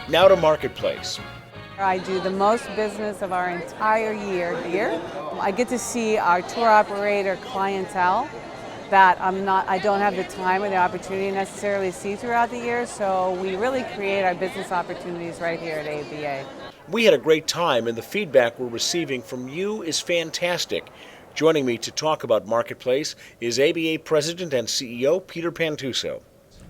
Now to Marketplace. I do the most business of our entire year here. I get to see our tour operator clientele that I don't have the time or the opportunity necessarily to see throughout the year, so we really create our business opportunities right here at ABA. We had a great time, and the feedback we're receiving from you is fantastic. Joining me to talk about Marketplace is ABA President and CEO Peter Pantuso.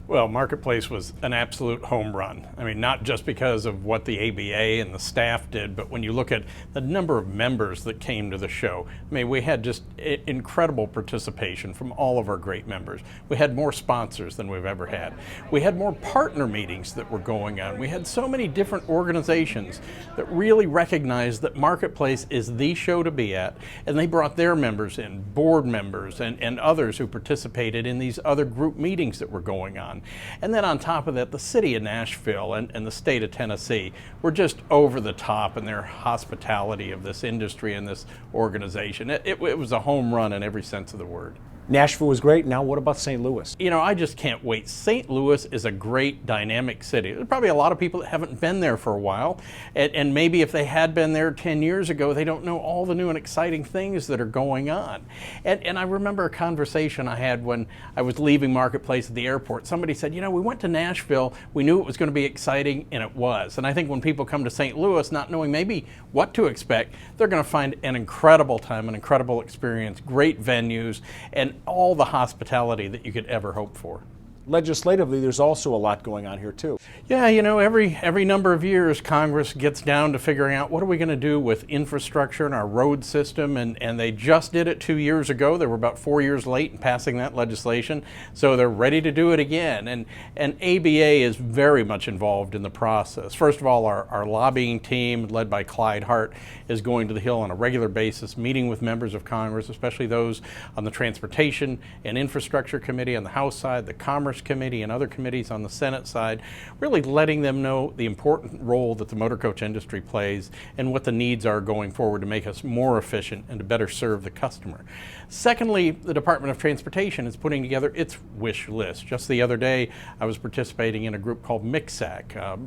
Well, Marketplace was an absolute home run. I mean, not just because of what the ABA and the staff did, but when you look at the number of members that came to the show. I mean, we had just incredible participation from all of our great members. We had more sponsors than we've ever had. We had more partner meetings that were going on. We had so many different organizations that really recognized that Marketplace is the show to be at, and they brought their members in, board members and others who participated in these other group meetings that were going on. And then on top of that, the city of Nashville and the state of Tennessee were just over the top in their hospitality of this industry and this organization. It was a home run in every sense of the word. Nashville was great. Now what about St. Louis? You know, I just can't wait. St. Louis is a great dynamic city. There's probably a lot of people that haven't been there for a while, and maybe if they had been there 10 years ago, they don't know all the new and exciting things that are going on. And I remember a conversation I had when I was leaving Marketplace at the airport. Somebody said, you know, we went to Nashville, we knew it was going to be exciting, and it was. And I think when people come to St. Louis not knowing maybe what to expect, they're going to find an incredible time, an incredible experience, great venues, and all the hospitality that you could ever hope for. Legislatively, there's also a lot going on here too. Yeah, you know, every number of years, Congress gets down to figuring out what are we going to do with infrastructure and our road system, and they just did it 2 years ago. They were about 4 years late in passing that legislation, so they're ready to do it again. And ABA is very much involved in the process. First of all, our lobbying team, led by Clyde Hart, is going to the Hill on a regular basis, meeting with members of Congress, especially those on the Transportation and Infrastructure Committee on the House side, the Commerce Committee and other committees on the Senate side, really letting them know the important role that the motor coach industry plays and what the needs are going forward to make us more efficient and to better serve the customer. Secondly, the Department of Transportation is putting together its wish list. Just the other day, I was participating in a group called MICSAC.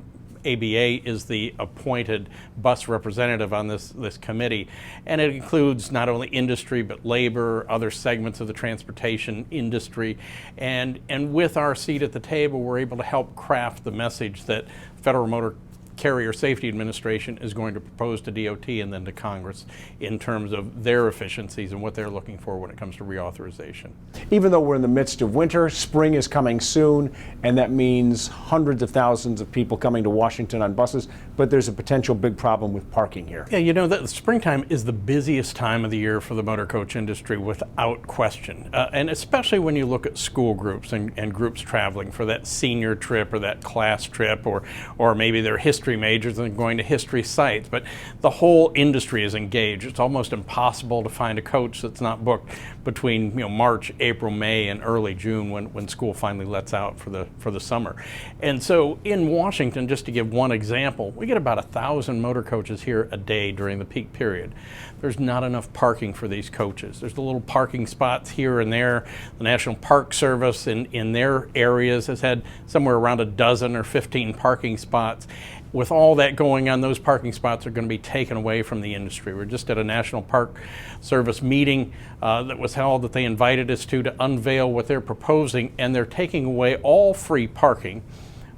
ABA is the appointed bus representative on this committee, and it includes not only industry but labor, other segments of the transportation industry, and with our seat at the table, we're able to help craft the message that Federal Motor Carrier Safety Administration is going to propose to DOT and then to Congress in terms of their efficiencies and what they're looking for when it comes to reauthorization. Even though we're in the midst of winter, spring is coming soon, and that means hundreds of thousands of people coming to Washington on buses, but there's a potential big problem with parking here. Yeah, you know, the springtime is the busiest time of the year for the motor coach industry without question, and especially when you look at school groups and groups traveling for that senior trip or that class trip, or maybe their history majors and going to history sites, but the whole industry is engaged. It's almost impossible to find a coach that's not booked between March, April, May, and early June when school finally lets out for the summer. And so in Washington, just to give one example, we get about 1,000 motor coaches here a day during the peak period. There's not enough parking for these coaches. There's the little parking spots here and there. The National Park Service in their areas has had somewhere around a dozen or 15 parking spots. With all that going on, those parking spots are going to be taken away from the industry. We're just at a National Park Service meeting that was held that they invited us to unveil what they're proposing, and they're taking away all free parking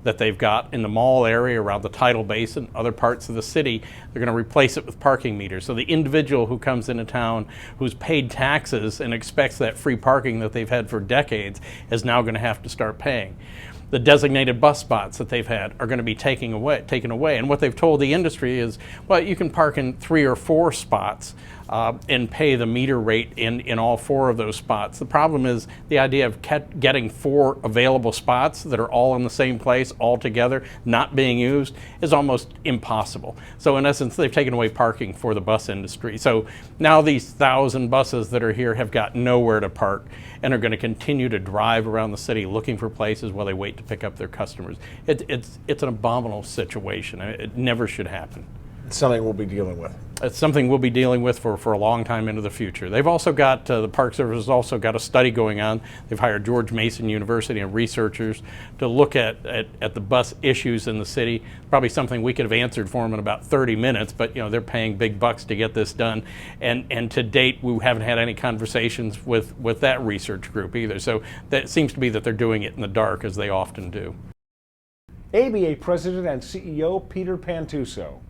that they've got in the mall area around the tidal basin, other parts of the city. They're going to replace it with parking meters. So the individual who comes into town who's paid taxes and expects that free parking that they've had for decades is now going to have to start paying. The designated bus spots that they've had are going to be taken away. And what they've told the industry is, well, you can park in 3 or 4 spots and pay the meter rate in all 4 of those spots. The problem is the idea of getting 4 available spots that are all in the same place, all together, not being used, is almost impossible. So in essence, they've taken away parking for the bus industry. So now these 1,000 buses that are here have got nowhere to park and are going to continue to drive around the city looking for places while they wait to pick up their customers. It's an abominable situation. It never should happen. something we'll be dealing with. It's something we'll be dealing with for a long time into the future. They've also got, the Park Service has also got a study going on. They've hired George Mason University and researchers to look at the bus issues in the city. Probably something we could have answered for them in about 30 minutes, but they're paying big bucks to get this done. And to date, we haven't had any conversations with that research group either. So that seems to be that they're doing it in the dark, as they often do. ABA President and CEO Peter Pantuso.